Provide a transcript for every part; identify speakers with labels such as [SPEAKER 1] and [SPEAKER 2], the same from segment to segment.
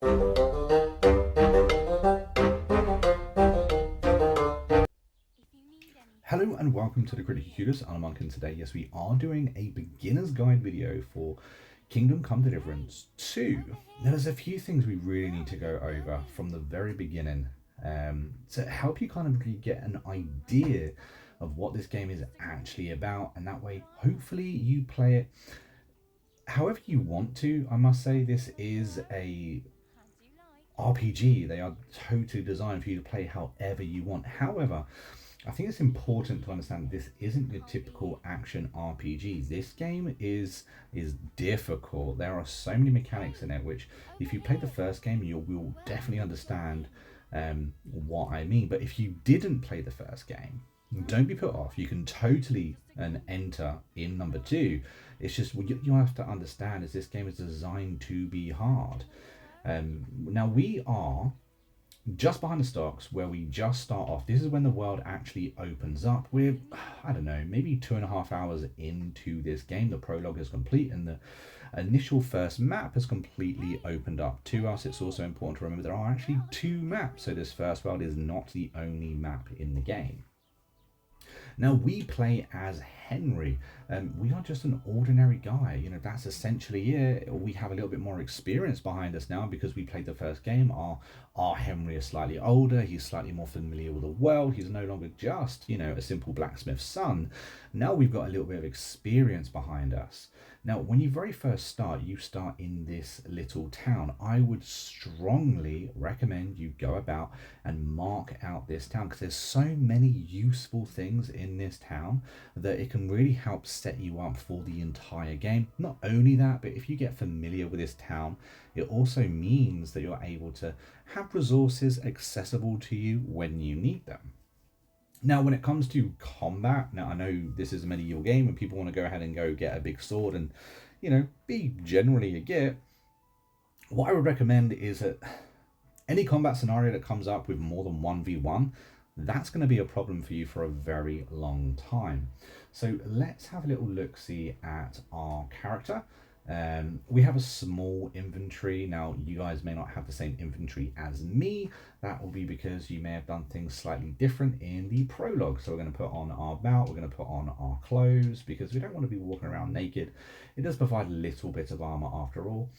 [SPEAKER 1] Hello and welcome to the Critical Curious. I'm Monk, and today, yes, we are doing a beginner's guide video for Kingdom Come Deliverance 2. Now, there's a few things we really need to go over from the very beginning to help you kind of really get an idea of what this game is actually about, and that way, hopefully, you play it however you want to. I must say, this is a RPG. They are totally designed for you to play however you want. However, I think it's important to understand that this isn't your typical action RPG. This game is difficult. There are so many mechanics in it, which if you play the first game, you will definitely understand what I mean. But if you didn't play the first game, don't be put off. You can totally enter in number 2. It's just what you have to understand is this game is designed to be hard. Now we are just behind the stocks where we just start off. This is when the world actually opens up. We're, I don't know, maybe 2.5 hours into this game. The prologue is complete and the initial first map has completely opened up to us. It's also important to remember there are actually 2 maps, so this first world is not the only map in the game. Now we play as Henry. We are just an ordinary guy. You know, that's essentially it. We have a little bit more experience behind us now because we played the first game. Our Henry is slightly older. He's slightly more familiar with the world. He's no longer just, you know, a simple blacksmith's son. Now we've got a little bit of experience behind us. Now, when you very first start, you start in this little town. I would strongly recommend you go about and mark out this town because there's so many useful things in this town that it can really help set you up for the entire game. Not only that, but if you get familiar with this town, it also means that you're able to have resources accessible to you when you need them. Now, when it comes to combat, now I know this is a medieval game and people want to go ahead and go get a big sword and, you know, be generally a git. What I would recommend is that any combat scenario that comes up with more than 1v1, that's going to be a problem for you for a very long time. So let's have a little look-see at our character. We have a small inventory. Now, you guys may not have the same inventory as me. That will be because you may have done things slightly different in the prologue. So we're going to put on our belt, we're going to put on our clothes because we don't want to be walking around naked. It does provide a little bit of armor after all.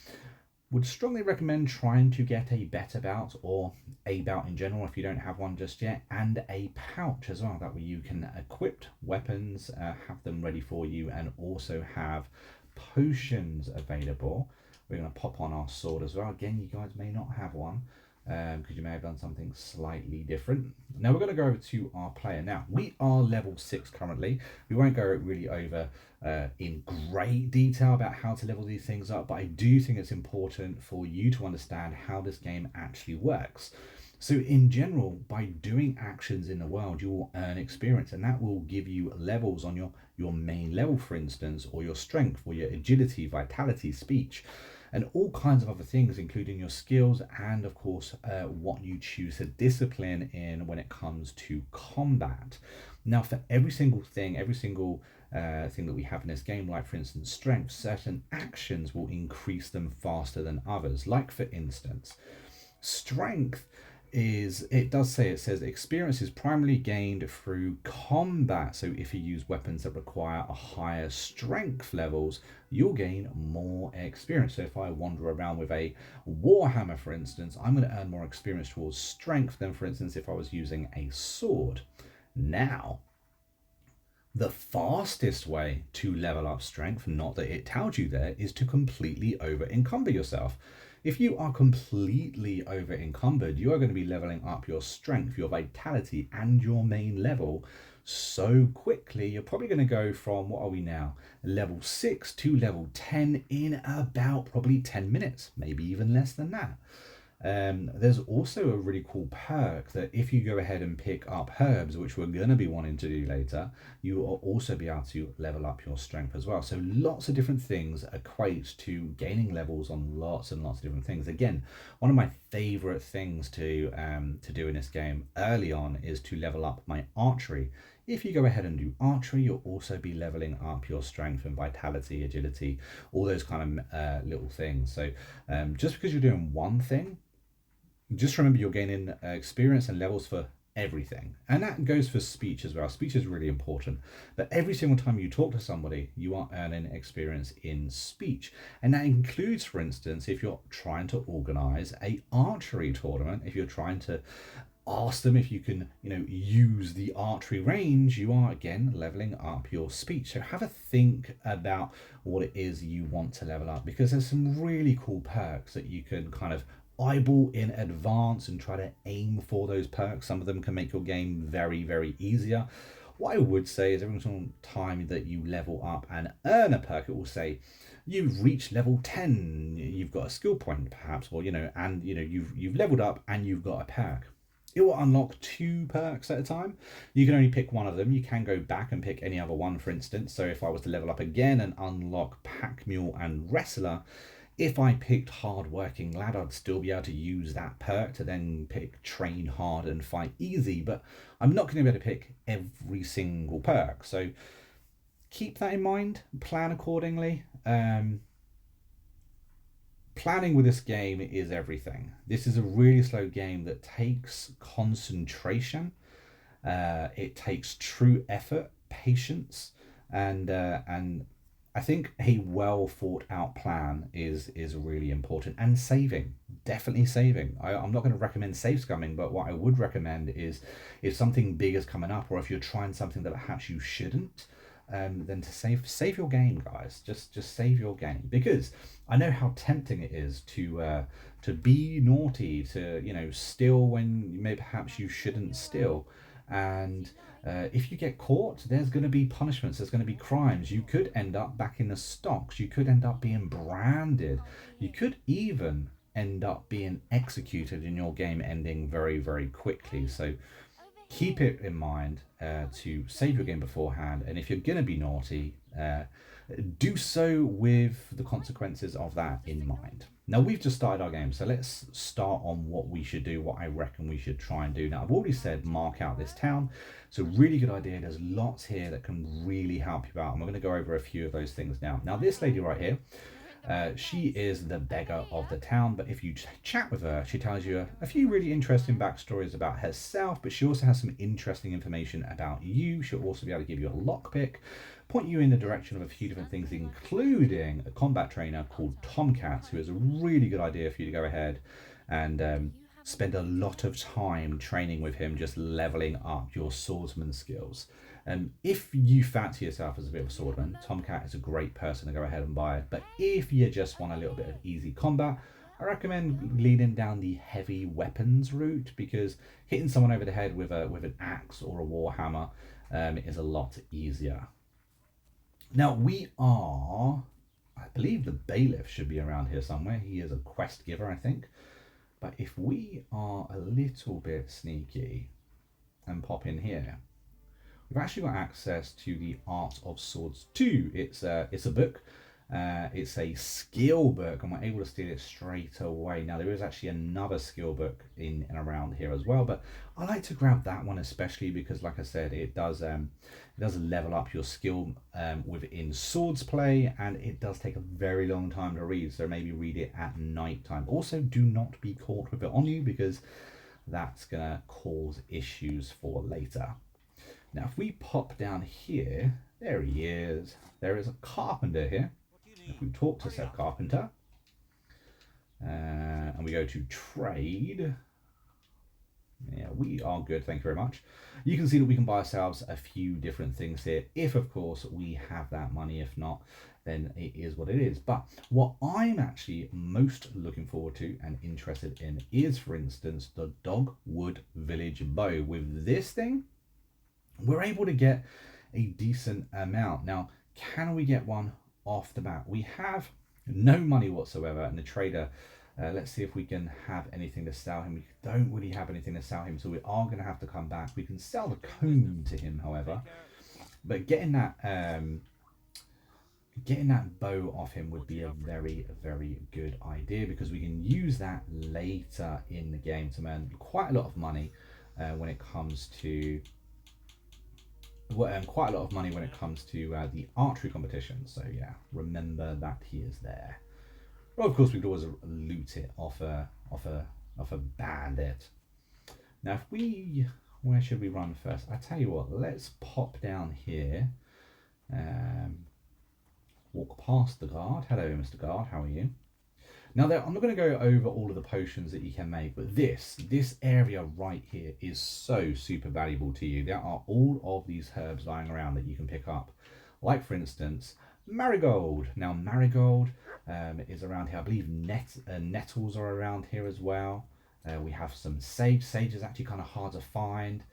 [SPEAKER 1] Would strongly recommend trying to get a better belt or a belt in general if you don't have one just yet, and a pouch as well. That way you can equip weapons, have them ready for you, and also have potions available. We're going to pop on our sword as well. Again, you guys may not have one because you may have done something slightly different. Now we're going to go over to our player. Now we are level 6 currently. We won't go really over in great detail about how to level these things up, but I do think it's important for you to understand how this game actually works. So in general, by doing actions in the world, you will earn experience, and that will give you levels on your main level, for instance, or your strength, or your agility, vitality, speech, and all kinds of other things, including your skills and, of course, what you choose to discipline in when it comes to combat. Now, for every single thing that we have in this game, like, for instance, strength, certain actions will increase them faster than others. Like, for instance, strength it says experience is primarily gained through combat. So if you use weapons that require a higher strength levels, you'll gain more experience. So if I wander around with a warhammer, for instance, I'm going to earn more experience towards strength than, for instance, if I was using a sword. Now, the fastest way to level up strength, not that it tells you there, is to completely over encumber yourself. If you are completely over encumbered, you are going to be leveling up your strength, your vitality, and your main level so quickly. You're probably going to go from, what are we now, level 6 to level 10 in about probably 10 minutes, maybe even less than that. There's also a really cool perk that if you go ahead and pick up herbs, which we're going to be wanting to do later, you will also be able to level up your strength as well. So lots of different things equate to gaining levels on lots and lots of different things. Again, one of my favorite things to do in this game early on is to level up my archery. If you go ahead and do archery, you'll also be leveling up your strength and vitality, agility, all those kind of little things. So just because you're doing one thing, just remember you're gaining experience and levels for everything. And that goes for speech as well. Speech is really important. But every single time you talk to somebody, you are earning experience in speech. And that includes, for instance, if you're trying to organize a archery tournament, if you're trying to ask them if you can, use the archery range, you are again leveling up your speech. So have a think about what it is you want to level up, because there's some really cool perks that you can kind of eyeball in advance and try to aim for those perks. Some of them can make your game very, very easier. What I would say is every single time that you level up and earn a perk, it will say you've reached level 10, you've got a skill point perhaps, or you've leveled up and you've got a perk. It will unlock 2 perks at a time. You can only pick one of them. You can go back and pick any other one, for instance. So if I was to level up again and unlock Pack Mule and Wrestler, if I picked Hard-Working Lad, I'd still be able to use that perk to then pick Train Hard and Fight Easy, but I'm not going to be able to pick every single perk. So keep that in mind, plan accordingly. Planning with this game is everything. This is a really slow game that takes concentration. It takes true effort, patience, and I think a well thought out plan is really important. And saving, definitely saving. I'm not going to recommend save scumming, but what I would recommend is if something big is coming up, or if you're trying something that perhaps you shouldn't, then to save your game, guys. Just save your game, because I know how tempting it is to be naughty, to steal when perhaps you shouldn't steal. And if you get caught, there's going to be punishments, there's going to be crimes. You could end up back in the stocks, you could end up being branded, you could even end up being executed, in your game ending very, very quickly. So keep it in mind to save your game beforehand, and if you're going to be naughty, do so with the consequences of that in mind. Now, we've just started our game, so let's start on what we should do, what I reckon we should try and do. Now, I've already said mark out this town. It's a really good idea. There's lots here that can really help you out, and we're going to go over a few of those things now. Now, this lady right here, she is the beggar of the town, but if you chat with her, she tells you a few really interesting backstories about herself, but she also has some interesting information about you. She'll also be able to give you a lockpick, point you in the direction of a few different things, including a combat trainer called Tomcat, who is a really good idea for you to go ahead and spend a lot of time training with him, just leveling up your swordsman skills. If you fancy yourself as a bit of a swordman, Tomcat is a great person to go ahead and buy. But if you just want a little bit of easy combat, I recommend leaning down the heavy weapons route, because hitting someone over the head with an axe or a warhammer is a lot easier. Now we are, I believe the bailiff should be around here somewhere. He is a quest giver, I think. But if we are a little bit sneaky and pop in here, we've actually got access to the Art of Swords 2. It's a book. It's a skill book, and we're able to steal it straight away. Now, there is actually another skill book in and around here as well, but I like to grab that one especially because, like I said, it does level up your skill within swords play, and it does take a very long time to read, so maybe read it at night time. Also, do not be caught with it on you, because that's going to cause issues for later. Now, if we pop down here, there he is. There is a carpenter here. If we talk to said carpenter, and we go to trade, yeah, we are good, thank you very much. You can see that we can buy ourselves a few different things here, if of course we have that money. If not, then it is what it is. But what I'm actually most looking forward to and interested in is, for instance, the Dogwood Village bow. With this thing, we're able to get a decent amount. Now, can we get one off the bat? We have no money whatsoever, and the trader, let's see if we can have anything to sell him. We don't really have anything to sell him, so we are going to have to come back. We can sell the comb to him, however, but getting that bow off him would be a very, very good idea, because we can use that later in the game to earn quite a lot of money when it comes to quite a lot of money when it comes to the archery competition. So yeah, remember that he is there. Well, of course, we could always loot it off a bandit. Now, if we, where should we run first? I tell you what, let's pop down here. Walk past the guard. Hello, Mr. Guard. How are you? Now, I'm not going to go over all of the potions that you can make, but this area right here is so super valuable to you. There are all of these herbs lying around that you can pick up. Like, for instance, marigold. Now, marigold is around here. I believe nettles are around here as well. We have some sage. Sage is actually kind of hard to find.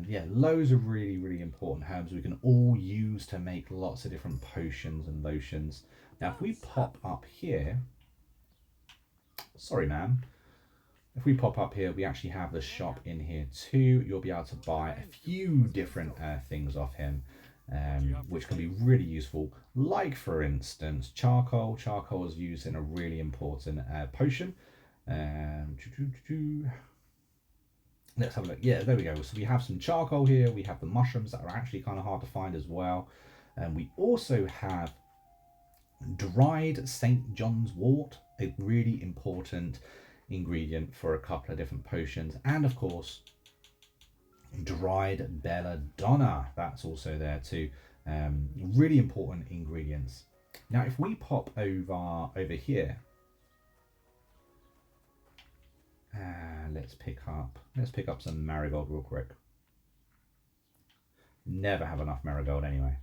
[SPEAKER 1] Yeah, loads of really, really important herbs we can all use to make lots of different potions and lotions. Now, if we pop up here, sorry, ma'am. If we pop up here, we actually have the shop in here too. You'll be able to buy a few different things off him, which can be really useful. Like, for instance, charcoal. Charcoal is used in a really important potion. Let's have a look. Yeah, there we go. So we have some charcoal here. We have the mushrooms that are actually kind of hard to find as well. And we also have dried St. John's wort, a really important ingredient for a couple of different potions. And of course, dried belladonna. That's also there too. Really important ingredients. Now, if we pop over here, let's pick up some marigold real quick. Never have enough marigold anyway.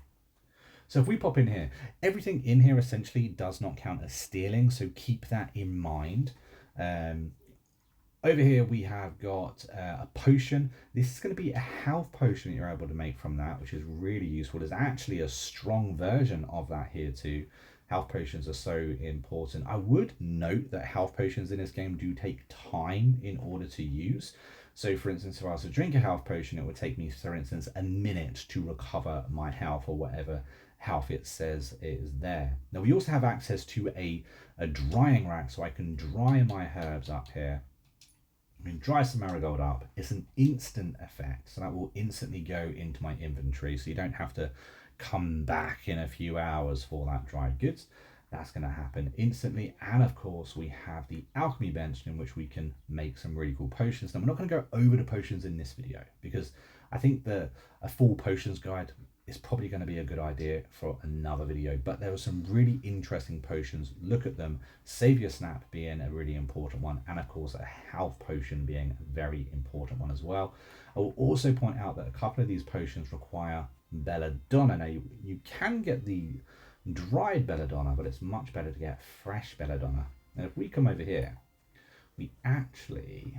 [SPEAKER 1] So if we pop in here, everything in here essentially does not count as stealing, so keep that in mind. Over here we have got a potion. This is going to be a health potion that you're able to make from that, which is really useful. There's actually a strong version of that here too. Health potions are so important. I would note that health potions in this game do take time in order to use. So for instance, if I was to drink a health potion, it would take me, for instance, a minute to recover my health or whatever health it says is there. Now we also have access to a drying rack, so I can dry my herbs up here. I can dry some marigold up. It's an instant effect, so that will instantly go into my inventory, so you don't have to come back in a few hours for that dried goods. That's going to happen instantly. And of course we have the alchemy bench in which we can make some really cool potions. Now, we're not going to go over the potions in this video because I think that a full potions guide is probably going to be a good idea for another video, but there are some really interesting potions. Look at them. Savior Snap being a really important one, and of course a health potion being a very important one as well. I will also point out that a couple of these potions require belladonna. Now you can get the dried belladonna, but it's much better to get fresh belladonna. And if we come over here, we actually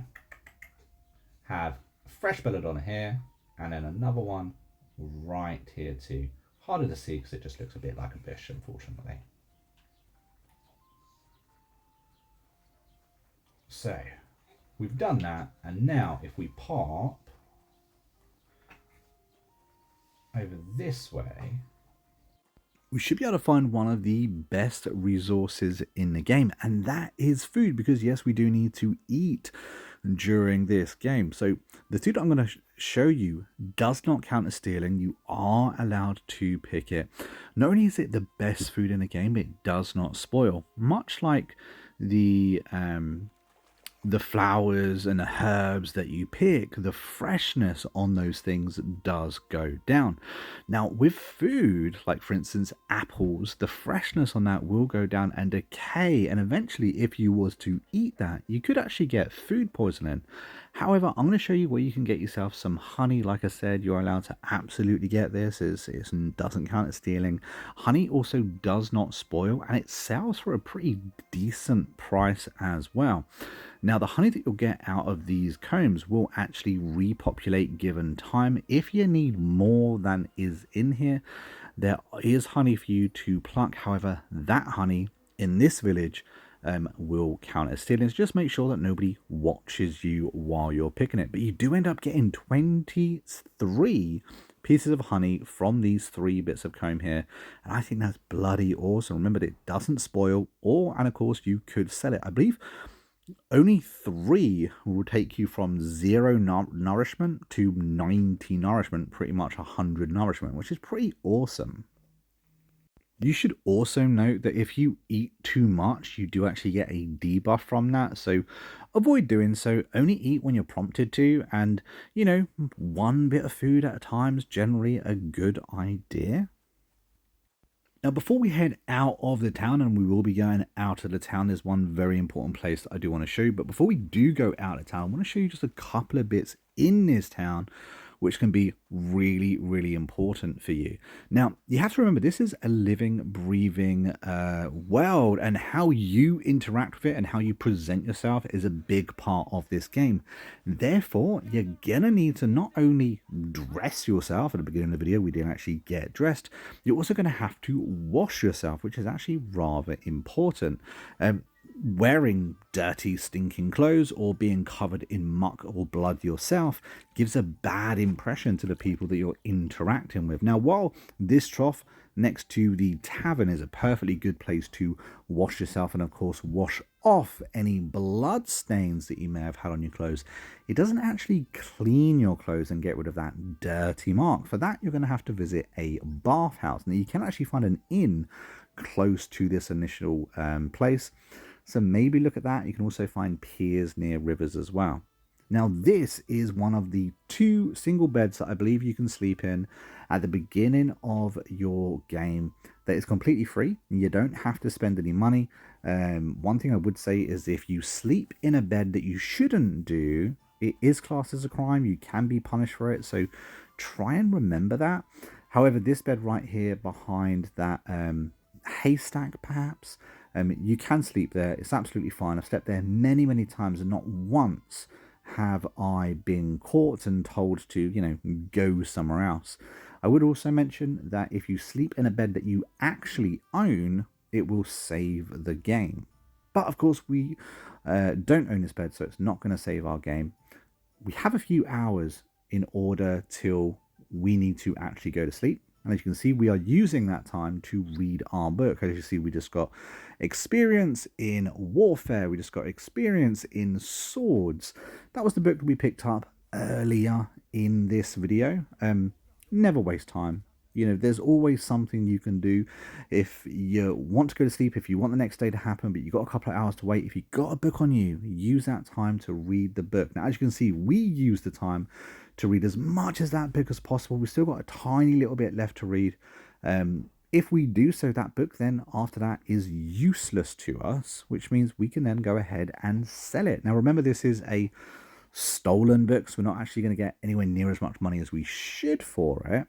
[SPEAKER 1] have fresh belladonna here, and then another one right here too. Harder to see because it just looks a bit like a bush, unfortunately. So we've done that, and now if we pop over this way, we should be able to find one of the best resources in the game, and that is food, because yes, we do need to eat during this game. So the food I'm going to show you does not count as stealing. You are allowed to pick it. Not only is it the best food in the game, it does not spoil, much like the flowers and the herbs that you pick. The freshness on those things does go down. Now with food, like for instance apples, the freshness on that will go down and decay, and eventually if you was to eat that, you could actually get food poisoning. However, I'm going to show you where you can get yourself some honey. Like I said, you're allowed to absolutely get this. It doesn't count as stealing. Honey also does not spoil, and it sells for a pretty decent price as well. Now, the honey that you'll get out of these combs will actually repopulate given time. If you need more than is in here, there is honey for you to pluck. However, that honey in this village will count as stealing. So just make sure that nobody watches you while you're picking it. But you do end up getting 23 pieces of honey from these 3 bits of comb here, and I think that's bloody awesome. Remember, it doesn't spoil, and of course you could sell it. I believe Only 3 will take you from 0 nourishment to 90 nourishment, pretty much 100 nourishment, which is pretty awesome. You should also note that if you eat too much, you do actually get a debuff from that. So avoid doing so. Only eat when you're prompted to. And, you know, one bit of food at a time is generally a good idea. Now, before we head out of the town, and we will be going out of the town, there's one very important place that I do want to show you. But before we do go out of town, I want to show you just a couple of bits in this town which can be really, really important for you. Now, you have to remember this is a living, breathing world, and how you interact with it and how you present yourself is a big part of this game. Therefore, you're gonna need to not only dress yourself. At the beginning of the video, we didn't actually get dressed. You're also going to have to wash yourself, which is actually rather important. Wearing dirty, stinking clothes or being covered in muck or blood yourself gives a bad impression to the people that you're interacting with. Now, while this trough next to the tavern is a perfectly good place to wash yourself and, of course, wash off any blood stains that you may have had on your clothes, it doesn't actually clean your clothes and get rid of that dirty mark. For that, you're going to have to visit a bathhouse. Now, you can actually find an inn close to this initial place. So maybe look at that. You can also find piers near rivers as well. Now, this is one of the 2 single beds that I believe you can sleep in at the beginning of your game that is completely free. You don't have to spend any money. One thing I would say is if you sleep in a bed that you shouldn't do, it is classed as a crime. You can be punished for it. So try and remember that. However, this bed right here behind that haystack, perhaps, you can sleep there. It's absolutely fine. I've slept there many, many times, and not once have I been caught and told to, you know, go somewhere else. I would also mention that if you sleep in a bed that you actually own, it will save the game. But of course, we don't own this bed, so it's not going to save our game. We have a few hours in order till we need to actually go to sleep. And as you can see, we are using that time to read our book. As you see, we just got experience in warfare. We just got experience in swords. That was the book that we picked up earlier in this video. Never waste time. You know, there's always something you can do. If you want to go to sleep, if you want the next day to happen, but you've got a couple of hours to wait, if you've got a book on you, use that time to read the book. Now, as you can see, we use the time to read as much as that book as possible. We've still got a tiny little bit left to read. If we do so, that book then after that is useless to us, which means we can then go ahead and sell it. Now, remember, this is a stolen book, so we're not actually going to get anywhere near as much money as we should for it.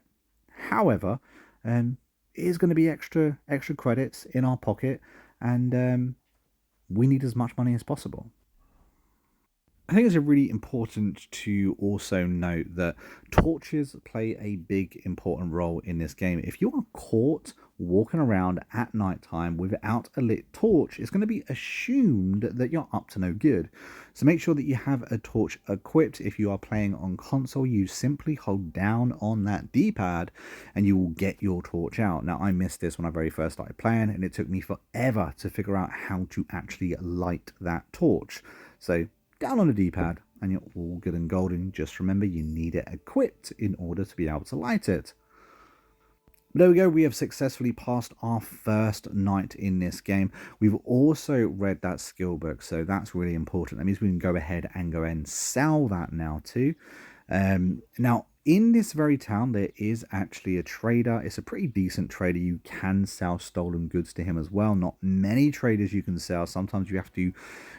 [SPEAKER 1] However, it is going to be extra credits in our pocket, and we need as much money as possible. I think it's really important to also note that torches play a big important role in this game. If you are caught walking around at night time without a lit torch, it's going to be assumed that you're up to no good. So make sure that you have a torch equipped. If you are playing on console, you simply hold down on that D-pad and you will get your torch out. Now, I missed this when I very first started playing, and it took me forever to figure out how to actually light that torch. So down on the D-pad and you're all good and golden. Just remember, you need it equipped in order to be able to light it. But there we go, we have successfully passed our first night in this game. We've also read that skill book, so that's really important. That means we can go ahead and sell that now too. Now, in this very town, there is actually a trader. It's a pretty decent trader. You can sell stolen goods to him as well. Not many traders you can sell. Sometimes you have to,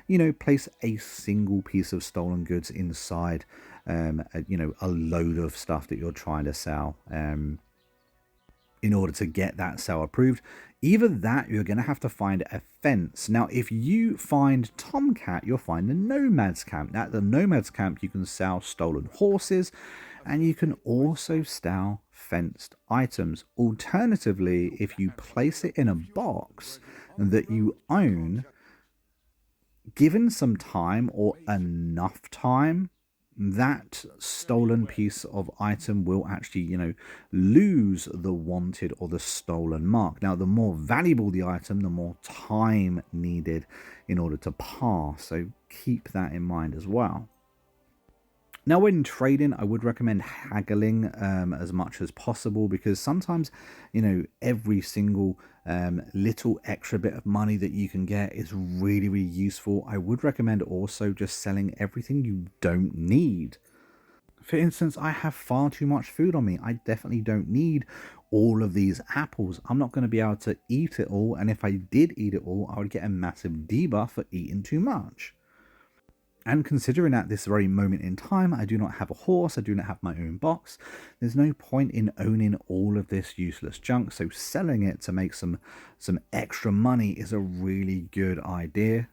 [SPEAKER 1] you know, place a single piece of stolen goods inside, you know, a load of stuff that you're trying to sell in order to get that sale approved. Either that, you're going to have to find a fence. Now, if you find Tomcat, you'll find the Nomad's Camp. At the Nomad's Camp, you can sell stolen horses, and you can also sell fenced items. Alternatively, if you place it in a box that you own, given some time or enough time, that stolen piece of item will actually, lose the wanted or the stolen mark. Now, the more valuable the item, the more time needed in order to pass. So keep that in mind as well. Now, when trading, I would recommend haggling as much as possible, because sometimes, every single little extra bit of money that you can get is really, really useful. I would recommend also just selling everything you don't need. For instance, I have far too much food on me. I definitely don't need all of these apples. I'm not going to be able to eat it all. And if I did eat it all, I would get a massive debuff for eating too much. And considering at this very moment in time, I do not have a horse, I do not have my own box, there's no point in owning all of this useless junk, so selling it to make some extra money is a really good idea.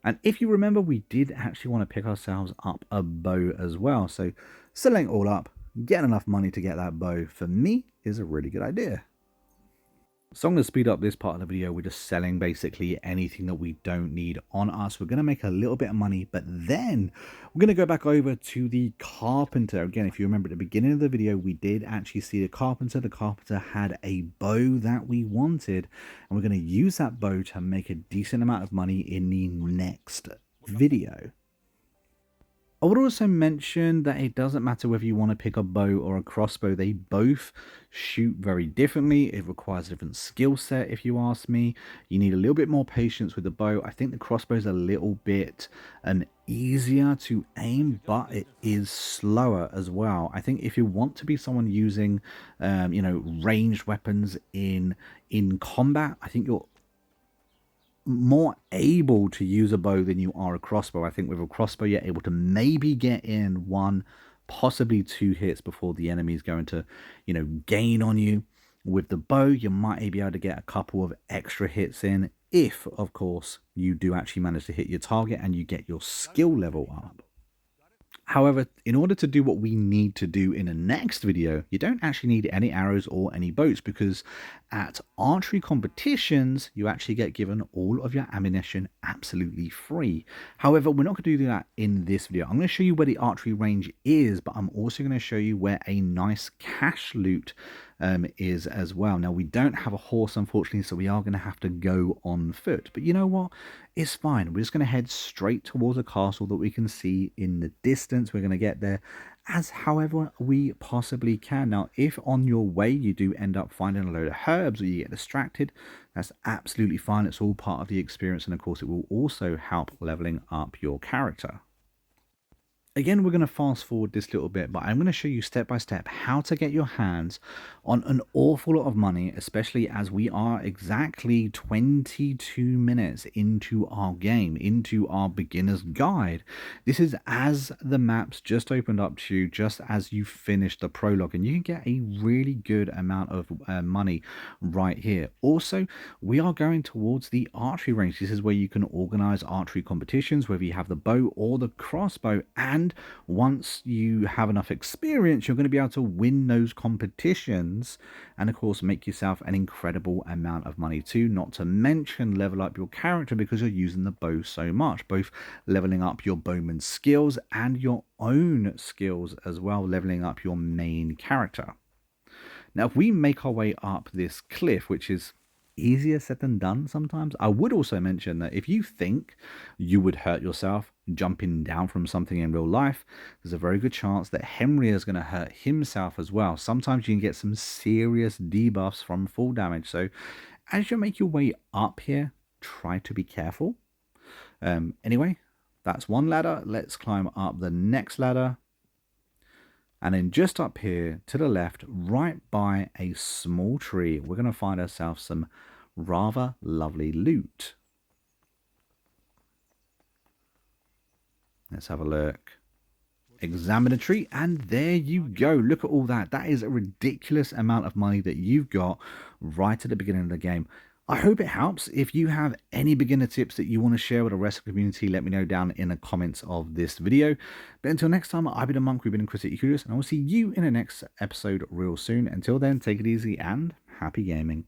[SPEAKER 1] And if you remember, we did actually want to pick ourselves up a bow as well, so selling it all up, getting enough money to get that bow, for me, is a really good idea. So I'm going to speed up this part of the video. We're just selling basically anything that we don't need on us. We're going to make a little bit of money, but then we're going to go back over to the carpenter. Again, if you remember at the beginning of the video, we did actually see the carpenter. The carpenter had a bow that we wanted, and we're going to use that bow to make a decent amount of money in the next video. I would also mention that it doesn't matter whether you want to pick a bow or a crossbow. They both shoot very differently. It requires a different skill set, if you ask me. You need a little bit more patience with the bow. I think the crossbow is a little bit easier to aim, but it is slower as well. I think if you want to be someone using, ranged weapons in combat, I think you're more able to use a bow than you are a crossbow. I think with a crossbow, you're able to maybe get in one, possibly two hits before the enemy is going to, gain on you. With the bow, you might be able to get a couple of extra hits in if, of course, you do actually manage to hit your target and you get your skill level up. However, in order to do what we need to do in the next video, you don't actually need any arrows or any bows, because at archery competitions, you actually get given all of your ammunition absolutely free. However, we're not going to do that in this video. I'm going to show you where the archery range is, but I'm also going to show you where a nice cash loot is as well. Now, we don't have a horse, unfortunately, so we are going to have to go on foot. But you know what? It's fine. We're just going to head straight towards a castle that we can see in the distance. We're going to get there as however we possibly can. Now, if on your way you do end up finding a load of herbs or you get distracted, that's absolutely fine. It's all part of the experience, and of course it will also help leveling up your character. Again, we're going to fast forward this little bit, but I'm going to show you step by step how to get your hands on an awful lot of money, especially as we are exactly 22 minutes into our game, into our beginner's guide. This is as the maps just opened up to you, just as you finished the prologue, and you can get a really good amount of money right here. Also, we are going towards the archery range. This is where you can organize archery competitions, whether you have the bow or the crossbow, and once you have enough experience, you're going to be able to win those competitions and of course make yourself an incredible amount of money too, not to mention level up your character because you're using the bow so much, both leveling up your bowman skills and your own skills as well, leveling up your main character. Now, if we make our way up this cliff, which is easier said than done sometimes, I would also mention that if you think you would hurt yourself jumping down from something in real life, there's a very good chance that Henry is going to hurt himself as well. Sometimes you can get some serious debuffs from fall damage. So as you make your way up here, try to be careful. Anyway, that's one ladder. Let's climb up the next ladder. And then just up here to the left, right by a small tree, we're going to find ourselves some rather lovely loot. Let's have a look. Examine the tree, and there you go. Look at all that. That is a ridiculous amount of money that you've got right at the beginning of the game. I hope it helps. If you have any beginner tips that you want to share with the rest of the community, let me know down in the comments of this video. But until next time, I've been a monk, we've been Critically Curious, and I will see you in the next episode real soon. Until then, take it easy and happy gaming.